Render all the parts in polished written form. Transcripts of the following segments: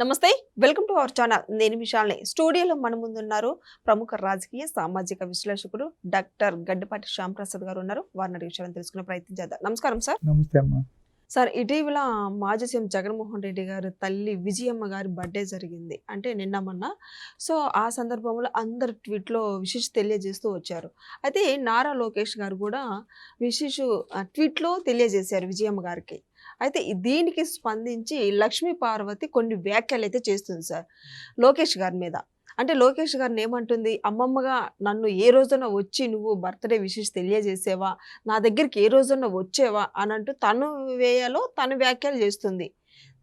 నమస్తే welcome to our channel. నేను విశాల్ని. స్టూడియోలో మన ముందున్నారు ప్రముఖ రాజకీయ సామాజిక విశ్లేషకుడు డాక్టర్ గడ్డిపాటి శ్యాంప్రసాద్ గారు ఉన్నారు. వారిని అడిగి విషయాలను తెలుసుకునే ప్రయత్నం చేద్దాం. నమస్కారం సార్. నమస్తే అమ్మా. సార్, ఇటీవల మాజీ సీఎం జగన్మోహన్ రెడ్డి గారు తల్లి విజయమ్మ గారి బర్త్డే జరిగింది, అంటే నిన్న మొన్న. సో ఆ సందర్భంలో అందరు ట్వీట్లో విశేష తెలియజేస్తూ వచ్చారు. అయితే నారా లోకేష్ గారు కూడా విశేష ట్వీట్లో తెలియజేశారు విజయమ్మ గారికి. అయితే దీనికి స్పందించి లక్ష్మీ పార్వతి కొన్ని వ్యాఖ్యలు అయితే చేస్తుంది సార్ లోకేష్ గారి మీద. అంటే లోకేష్ గారిని ఏమంటుంది, అమ్మమ్మగా నన్ను ఏ రోజున వచ్చి నువ్వు బర్త్డే విషెస్ తెలియజేసేవా, నా దగ్గరికి ఏ రోజున వచ్చేవా అని అంటూ తను వేయాలో తను వ్యాఖ్యలు చేస్తుంది.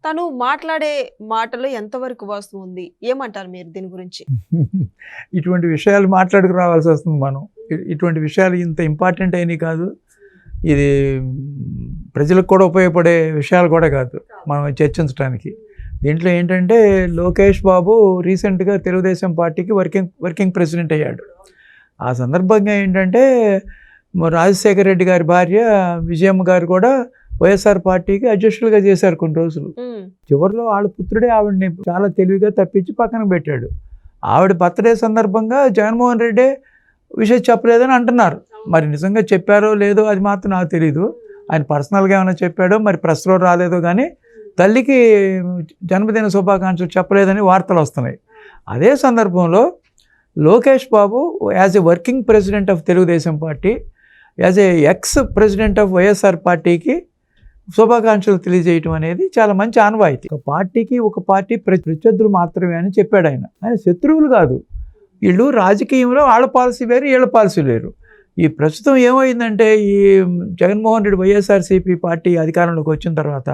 తను మాట్లాడే మాటలో ఎంతవరకు వాస్తవం ఉంది, ఏమంటారు మీరు దీని గురించి? ఇటువంటి విషయాలు మాట్లాడుకు రావాల్సి వస్తుంది మనం. ఇటువంటి విషయాలు ఇంత ఇంపార్టెంట్ అయినవి కాదు. ఇది ప్రజలకు కూడా ఉపయోగపడే విషయాలు కూడా కాదు మనం చర్చించడానికి. దీంట్లో ఏంటంటే లోకేష్ బాబు రీసెంట్గా తెలుగుదేశం పార్టీకి వర్కింగ్ ప్రెసిడెంట్ అయ్యాడు. ఆ సందర్భంగా ఏంటంటే రాజశేఖర రెడ్డి గారి భార్య విజయమ్మ గారు కూడా వైఎస్ఆర్ పార్టీకి అధ్యక్షులుగా చేశారు కొన్ని రోజులు. చివరిలో వాళ్ళ పుత్రుడే ఆవిడని చాలా తెలివిగా తప్పించి పక్కన పెట్టాడు. ఆవిడ బర్త్డే సందర్భంగా జగన్మోహన్ రెడ్డి విషయం చెప్పలేదని అంటున్నారు. మరి నిజంగా చెప్పారో లేదో అది మాత్రం నాకు తెలీదు. ఆయన పర్సనల్గా ఏమైనా చెప్పాడో మరి ప్రెస్లో రాలేదో, కానీ తల్లికి జన్మదిన శుభాకాంక్షలు చెప్పలేదని వార్తలు వస్తున్నాయి. అదే సందర్భంలో Lokesh Babu as a working president of Telugu Desam party, as a ex president of YSR పార్టీకి శుభాకాంక్షలు తెలియజేయటం అనేది చాలా మంచి ఆనవాయితీ. ఒక పార్టీ ప్రత్యర్థులు మాత్రమే అని చెప్పాడు ఆయన. ఆయన శత్రువులు కాదు. వీళ్ళు రాజకీయంలో వాళ్ళ పాలసీ వేరు, వీళ్ళ పాలసీ వేరు. ఈ ప్రస్తుతం ఏమైందంటే ఈ జగన్మోహన్ రెడ్డి వైఎస్ఆర్సీపీ పార్టీ అధికారంలోకి వచ్చిన తర్వాత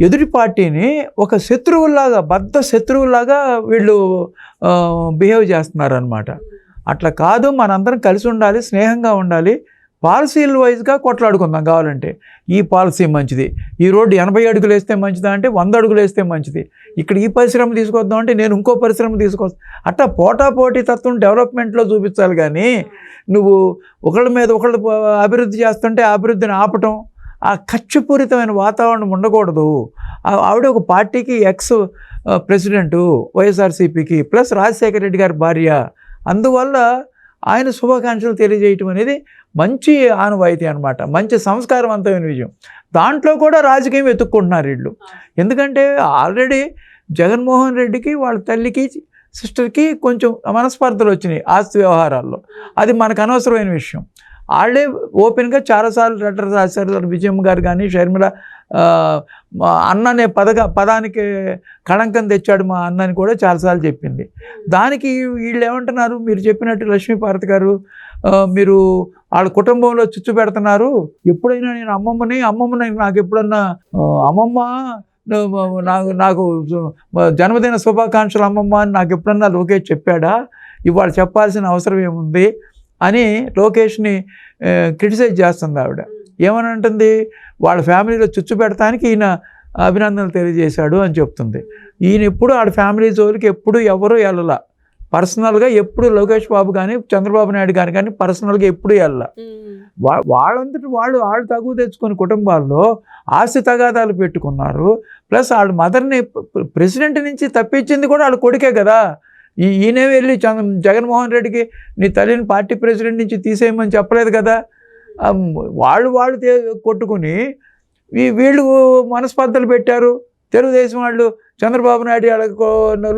ఎదుటి పార్టీని ఒక శత్రువుల్లాగా, బద్ధ శత్రువుల్లాగా వీళ్ళు బిహేవ్ చేస్తున్నారనమాట. అట్లా కాదు, మనందరం కలిసి ఉండాలి, స్నేహంగా ఉండాలి, పాలసీల వైజ్గా కొట్లాడుకుందాం. కావాలంటే ఈ పాలసీ మంచిది, ఈ రోడ్డు 80 అడుగులు వేస్తే మంచిదా అంటే 100 అడుగులు వేస్తే మంచిది, ఇక్కడ ఈ పరిశ్రమ తీసుకొద్దాం అంటే నేను ఇంకో పరిశ్రమ తీసుకొస్తాను. అట్లా పోటాపోటీ తత్వం డెవలప్మెంట్లో చూపించాలి. కానీ నువ్వు ఒకళ్ళ మీద ఒకళ్ళు అభివృద్ధి చేస్తుంటే అభివృద్ధిని ఆపటం, ఆ కక్షపూరితమైన వాతావరణం ఉండకూడదు. ఆవిడ ఒక పార్టీకి ఎక్స్ ప్రెసిడెంటు వైఎస్ఆర్సీపీకి, ప్లస్ రాజశేఖర రెడ్డి గారి భార్య. అందువల్ల ఆయన శుభాకాంక్షలు తెలియజేయటం అనేది మంచి ఆనవాయితీ అనమాట, మంచి సంస్కారవంతమైన విజయం. దాంట్లో కూడా రాజకీయం వెతుక్కుంటున్నారు వీళ్ళు. ఎందుకంటే ఆల్రెడీ జగన్మోహన్ రెడ్డికి వాళ్ళ తల్లికి సిస్టర్కి కొంచెం మనస్పర్ధలు వచ్చినాయి ఆస్తి వ్యవహారాల్లో. అది మనకు అనవసరమైన విషయం. వాళ్ళే ఓపెన్గా చాలాసార్లు లెటర్ రాశారు. విజయమ్మ గారు కానీ షర్మిల అన్న అనే పదానికి కళంకం తెచ్చాడు మా అన్నని కూడా చాలాసార్లు చెప్పింది. దానికి వీళ్ళు ఏమంటున్నారు, మీరు చెప్పినట్టు లక్ష్మీపార్వతి గారు మీరు వాళ్ళ కుటుంబంలో చిచ్చు పెడుతున్నారు. ఎప్పుడైనా నేను అమ్మమ్మని నాకు ఎప్పుడన్నా అమ్మమ్మ నాకు జన్మదిన శుభాకాంక్షలు అమ్మమ్మ అని నాకు ఎప్పుడన్నా లోకేష్ చెప్పాడా, ఇవాళ చెప్పాల్సిన అవసరం ఏముంది అని లోకేష్ని క్రిటిసైజ్ చేస్తుంది ఆవిడ. ఏమని అంటుంది, వాళ్ళ ఫ్యామిలీలో చుచ్చు పెడతానికి ఈయన అభినందనలు తెలియజేశాడు అని చెప్తుంది. ఈయన ఎప్పుడు వాళ్ళ ఫ్యామిలీ జోలికి ఎప్పుడు ఎవరూ వెళ్ళలా. పర్సనల్గా ఎప్పుడు లోకేష్ బాబు కానీ చంద్రబాబు నాయుడు గారు కానీ పర్సనల్గా ఎప్పుడు వెళ్ళా. వాళ్ళంతటి వాళ్ళు తగువ తెచ్చుకొని కుటుంబాల్లో ఆస్తి తగాదాలు పెట్టుకున్నారు. ప్లస్ వాళ్ళ మదర్ని ప్రెసిడెంట్ నుంచి తప్పించింది కూడా వాళ్ళ కొడుకే కదా. ఈయనే వెళ్ళి జగన్మోహన్ రెడ్డికి నీ తల్లిని పార్టీ ప్రెసిడెంట్ నుంచి తీసేయమని చెప్పలేదు కదా. వాళ్ళు కొట్టుకుని వీళ్ళు మనస్పర్ధలు పెట్టారు. తెలుగుదేశం వాళ్ళు చంద్రబాబు నాయుడు వాళ్ళకి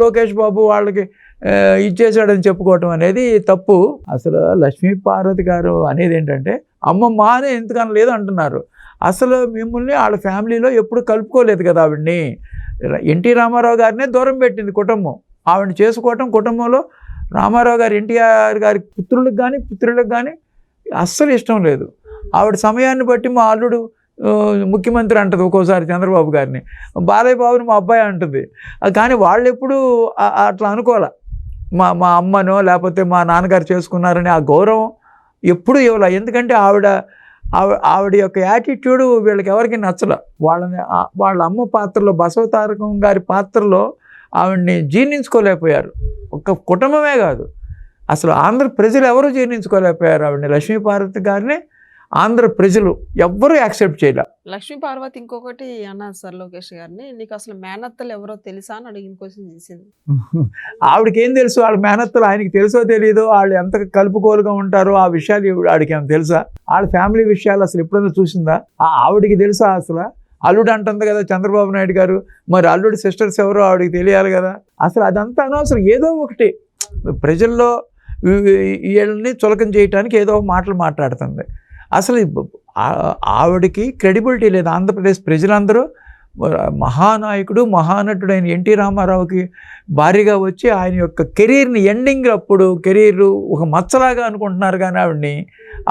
లోకేష్ బాబు వాళ్ళకి ఇచ్చేసాడని చెప్పుకోవటం అనేది తప్పు. అసలు లక్ష్మీపార్వతి గారు అనేది ఏంటంటే అమ్మమ్మ అని ఎందుకని లేదు అంటున్నారు. అసలు మిమ్మల్ని వాళ్ళ ఫ్యామిలీలో ఎప్పుడు కలుపుకోలేదు కదా. ఆవిడ్ని ఎన్టీ రామారావు గారినే దూరం పెట్టింది కుటుంబం. ఆవిడని చేసుకోవటం కుటుంబంలో రామారావు గారు ఎన్టీఆర్ గారి పుత్రులకు కానీ అస్సలు ఇష్టం లేదు. ఆవిడ సమయాన్ని బట్టి మా అల్లుడు ముఖ్యమంత్రి అంటుంది, ఒక్కోసారి చంద్రబాబు గారిని, బాలయ్య బాబుని మా అబ్బాయి అంటుంది. కానీ వాళ్ళు ఎప్పుడు అట్లా అనుకోలే. మా అమ్మనో లేకపోతే మా నాన్నగారు చేసుకున్నారని ఆ గౌరవం ఎప్పుడు ఇవ్వాల. ఎందుకంటే ఆవిడ యొక్క యాటిట్యూడ్ వీళ్ళకి ఎవరికి నచ్చల. వాళ్ళ అమ్మ పాత్రలో, బసవతారకం గారి పాత్రలో ఆవిడ్ని జీర్ణించుకోలేకపోయారు. ఒక కుటుంబమే కాదు, అసలు ఆంధ్ర ప్రజలు ఎవరు జీర్ణించుకోలేకపోయారు ఆవిడని. లక్ష్మీపార్వతి గారిని ఆంధ్ర ప్రజలు ఎవ్వరూ యాక్సెప్ట్ చేయలే. లక్ష్మీ పార్వతి ఇంకొకటి అన్నారు సార్ లోకేష్ గారిని, నీకు అసలు మేనత్తలు ఎవరో తెలుసా అని అడిగిన క్వశ్చన్ చేసింది. ఆవిడకి ఏం తెలుసు, వాళ్ళ మేనత్తలు ఆయనకి తెలుసో తెలియదో, వాళ్ళు ఎంత కలుపుకోలుగా ఉంటారో ఆ విషయాలు ఆవిడకి ఏమైనా తెలుసా? వాళ్ళ ఫ్యామిలీ విషయాలు అసలు ఎప్పుడైనా చూసిందా? ఆవిడికి తెలుసా అసలు? అల్లుడు అంటుంది కదా చంద్రబాబు నాయుడు గారు, మరి అల్లుడి సిస్టర్స్ ఎవరో ఆవిడకి తెలియాలి కదా. అసలు అదంతా అనవసరం. ఏదో ఒకటి ప్రజల్లో వీళ్ళని చులకం చేయడానికి ఏదో ఒక మాటలు మాట్లాడుతుంది. అసలు ఆవిడకి క్రెడిబిలిటీ లేదు. ఆంధ్రప్రదేశ్ ప్రజలందరూ మహానాయకుడు మహానటుడైన ఎన్టీ రామారావుకి భారీగా వచ్చి ఆయన యొక్క కెరీర్ని ఎండింగ్ అప్పుడు కెరీర్ ఒక మచ్చలాగా అనుకుంటున్నారు. కానీ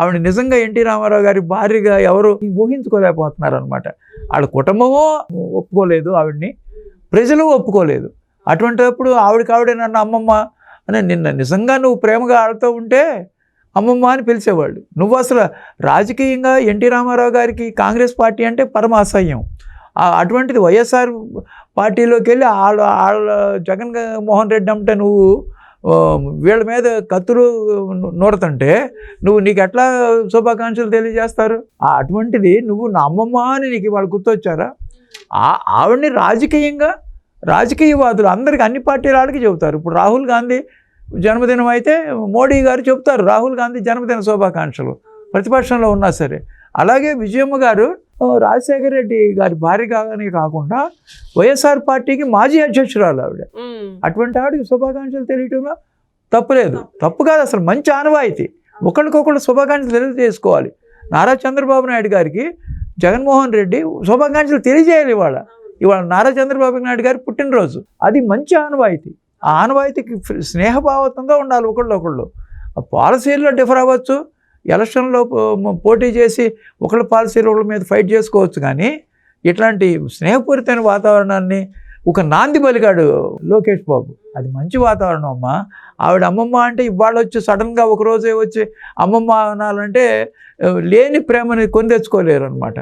ఆవిడ నిజంగా ఎన్టీ రామారావు గారి భారీగా ఎవరు ఊహించుకోలేకపోతున్నారు అనమాట. వాళ్ళ కుటుంబమో ఒప్పుకోలేదు ఆవిడ్ని, ప్రజలు ఒప్పుకోలేదు. అటువంటిప్పుడు ఆవిడకావిడే నన్ను అమ్మమ్మ అని నిజంగా నువ్వు ప్రేమగా ఆడుతూ ఉంటే అమ్మమ్మ అని పిలిచేవాళ్ళు. నువ్వు అసలు రాజకీయంగా ఎన్టీ రామారావు గారికి కాంగ్రెస్ పార్టీ అంటే పరమ అసహ్యం. అటువంటిది వైఎస్ఆర్ పార్టీలోకి వెళ్ళి వాళ్ళ జగన్ మోహన్ రెడ్డి అంటే నువ్వు వీళ్ళ మీద కత్తులు నూరుతుంటే నీకు ఎట్లా శుభాకాంక్షలు తెలియజేస్తారు? అటువంటిది నువ్వు నా అమ్మమ్మ అని నీకు వాళ్ళు గుర్తొచ్చారా? ఆవిడని రాజకీయవాదులు అందరికీ అన్ని పార్టీల వాళ్ళకి చెబుతారు. ఇప్పుడు రాహుల్ గాంధీ జన్మదినం అయితే మోడీ గారు చెప్తారు రాహుల్ గాంధీ జన్మదిన శుభాకాంక్షలు, ప్రతిపక్షంలో ఉన్నా సరే. అలాగే విజయమ్మ గారు రాజశేఖర రెడ్డి గారి భార్యగానే కాకుండా వైఎస్ఆర్ పార్టీకి మాజీ అధ్యక్షురాలు ఆవిడ. అటువంటి ఆవిడకి శుభాకాంక్షలు తెలియటంలో తప్పులేదు, తప్పు కాదు, అసలు మంచి ఆనవాయితీ. ఒకరికొకళ్ళు శుభాకాంక్షలు తెలియజేసుకోవాలి. నారా చంద్రబాబు నాయుడు గారికి జగన్మోహన్ రెడ్డి శుభాకాంక్షలు తెలియజేయాలి. ఇవాళ నారా చంద్రబాబు నాయుడు గారి పుట్టినరోజు, అది మంచి ఆనవాయితీ. ఆ ఆనవాయితీకి స్నేహభావంతో ఉండాలి ఒకళ్ళు. పాలసీల్లో డిఫర్ అవ్వచ్చు, ఎలక్షన్లో పోటీ చేసి ఒకళ్ళ పాలసీలు ఒకళ్ళ మీద ఫైట్ చేసుకోవచ్చు. కానీ ఇట్లాంటి స్నేహపూరితమైన వాతావరణాన్ని ఒక నాంది పలికాడు లోకేష్ బాబు. అది మంచి వాతావరణం అమ్మా. ఆవిడ అమ్మమ్మ అంటే ఇవాళ వచ్చి సడన్గా ఒకరోజే వచ్చి అమ్మమ్మ అనాలంటే లేని ప్రేమని కొని తెచ్చుకోలేరు అనమాట.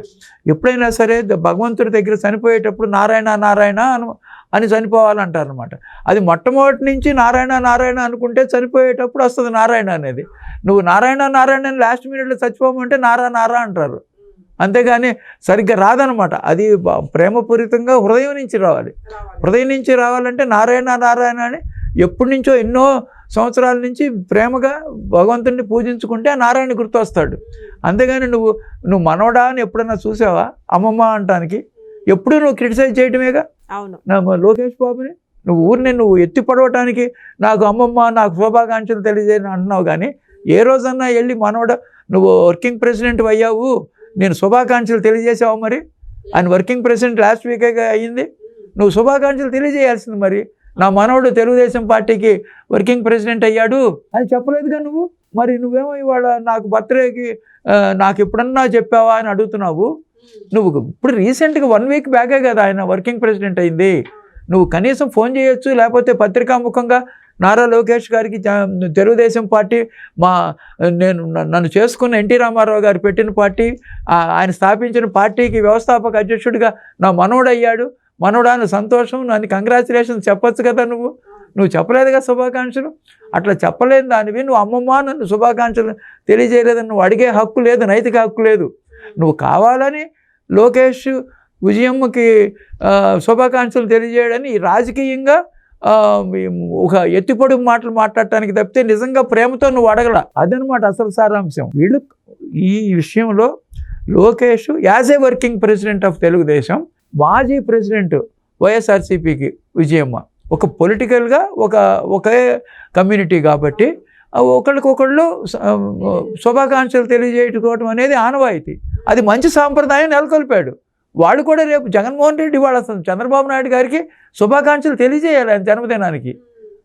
ఎప్పుడైనా సరే భగవంతుడి దగ్గర చనిపోయేటప్పుడు నారాయణ నారాయణ అని చనిపోవాలంటారనమాట. అది మొట్టమొదటి నుంచి నారాయణ నారాయణ అనుకుంటే చనిపోయేటప్పుడు వస్తుంది నారాయణ అనేది. నువ్వు నారాయణ నారాయణ అని లాస్ట్ మినిట్లో చచ్చిపోమంటే నారా అంటారు, అంతేగాని సరిగ్గా రాదనమాట. అది ప్రేమపూరితంగా హృదయం నుంచి రావాలి. హృదయం నుంచి రావాలంటే నారాయణ నారాయణ అని ఎప్పటి నుంచో ఎన్నో సంవత్సరాల నుంచి ప్రేమగా భగవంతుడిని పూజించుకుంటే ఆ నారాయణ గుర్తొస్తాడు. అంతేగాని నువ్వు మనవడా అని ఎప్పుడన్నా చూసావా అమ్మమ్మ అంటానికి? ఎప్పుడు నువ్వు క్రిటిసైజ్ చేయటమేగా. అవును, లోకేష్ బాబుని నువ్వు ఎత్తి పడవటానికి నాకు అమ్మమ్మ నాకు శుభాకాంక్షలు తెలియజేయని అంటున్నావు. కానీ ఏ రోజన్నా వెళ్ళి మనవడ నువ్వు వర్కింగ్ ప్రెసిడెంట్ అయ్యావు, నేను శుభాకాంక్షలు తెలియజేసావు? మరి ఆయన వర్కింగ్ ప్రెసిడెంట్ లాస్ట్ వీకే అయ్యింది, నువ్వు శుభాకాంక్షలు తెలియజేయాల్సింది. మరి నా మనవడు తెలుగుదేశం పార్టీకి వర్కింగ్ ప్రెసిడెంట్ అయ్యాడు అని చెప్పలేదుగా నువ్వు. మరి నువ్వేమో ఇవాళ నాకు బర్త్డేకి నాకు ఎప్పుడన్నా చెప్పావా అని అడుగుతున్నావు. నువ్వు ఇప్పుడు రీసెంట్గా 1 వీక్ బ్యాకే కదా ఆయన వర్కింగ్ ప్రెసిడెంట్ అయింది. నువ్వు కనీసం ఫోన్ చేయొచ్చు, లేకపోతే పత్రికాముఖంగా నారా లోకేష్ గారికి తెలుగుదేశం పార్టీ నన్ను చేసుకున్న ఎన్టీ రామారావు గారు పెట్టిన పార్టీ, ఆయన స్థాపించిన పార్టీకి వ్యవస్థాపక అధ్యక్షుడిగా నా మనవడు అయ్యాడు, మనవడాను సంతోషం, నన్ను కంగ్రాచులేషన్స్ చెప్పొచ్చు కదా. నువ్వు చెప్పలేదుగా శుభాకాంక్షలు. అట్లా చెప్పలేని దానివి నువ్వు అమ్మమ్మ నన్ను శుభాకాంక్షలు తెలియజేయలేదని నువ్వు అడిగే హక్కు లేదు, నైతిక హక్కు లేదు. నువ్వు కావాలని లోకేష్ విజయమ్మకి శుభాకాంక్షలు తెలియజేయడని రాజకీయంగా ఒక ఎత్తిపొడుగు మాటలు మాట్లాడటానికి తప్పితే నిజంగా ప్రేమతో నువ్వు అడగల. అదనమాట అసలు సారాంశం. వీళ్ళు ఈ విషయంలో Lokesh as a working president of Telugu Desam, మాజీ ప్రెసిడెంట్ వైఎస్ఆర్సీపీకి విజయమ్మ, ఒక పొలిటికల్గా ఒకే కమ్యూనిటీ కాబట్టి ఒకళ్ళకొకళ్ళు శుభాకాంక్షలు తెలియజేయటం అనేది ఆనవాయితీ. అది మంచి సాంప్రదాయం నెలకొల్పాడు. వాళ్ళు కూడా రేపు జగన్మోహన్ రెడ్డి వాళ్ళు అసలు చంద్రబాబు నాయుడు గారికి శుభాకాంక్షలు తెలియజేయాలి ఆయన జన్మదినానికి.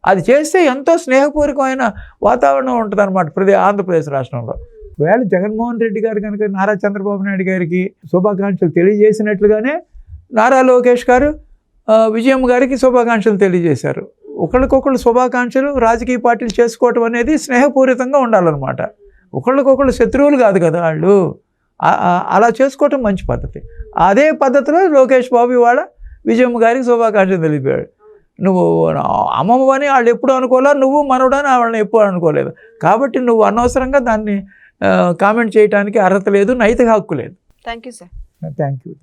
అది చేస్తే ఎంతో స్నేహపూర్వకమైన వాతావరణం ఉంటుంది అనమాట ఆంధ్రప్రదేశ్ రాష్ట్రంలో. వేళ జగన్మోహన్ రెడ్డి గారు కనుక నారా చంద్రబాబు నాయుడు గారికి శుభాకాంక్షలు తెలియజేసినట్లుగానే నారా లోకేష్ గారు విజయమ్మ గారికి శుభాకాంక్షలు తెలియజేశారు. ఒకళ్ళకొకళ్ళు శుభాకాంక్షలు రాజకీయ పార్టీలు చేసుకోవటం అనేది స్నేహపూరితంగా ఉండాలన్నమాట. ఒకళ్ళకొకళ్ళు శత్రువులు కాదు కదా వాళ్ళు. అలా చేసుకోవటం మంచి పద్ధతి. అదే పద్ధతిలో లోకేష్ బాబు ఇవాళ విజయమ్మ గారికి శుభాకాంక్షలు తెలిపాడు. నువ్వు అమ్మమ్మని వాళ్ళు ఎప్పుడు అనుకోలే, నువ్వు మనవడని వాళ్ళని ఎప్పుడు అనుకోలేదు. కాబట్టి నువ్వు అనవసరంగా దాన్ని కామెంట్ చేయడానికి అర్హత లేదు, నైతిక హక్కు లేదు. Thank you sir. Thank you.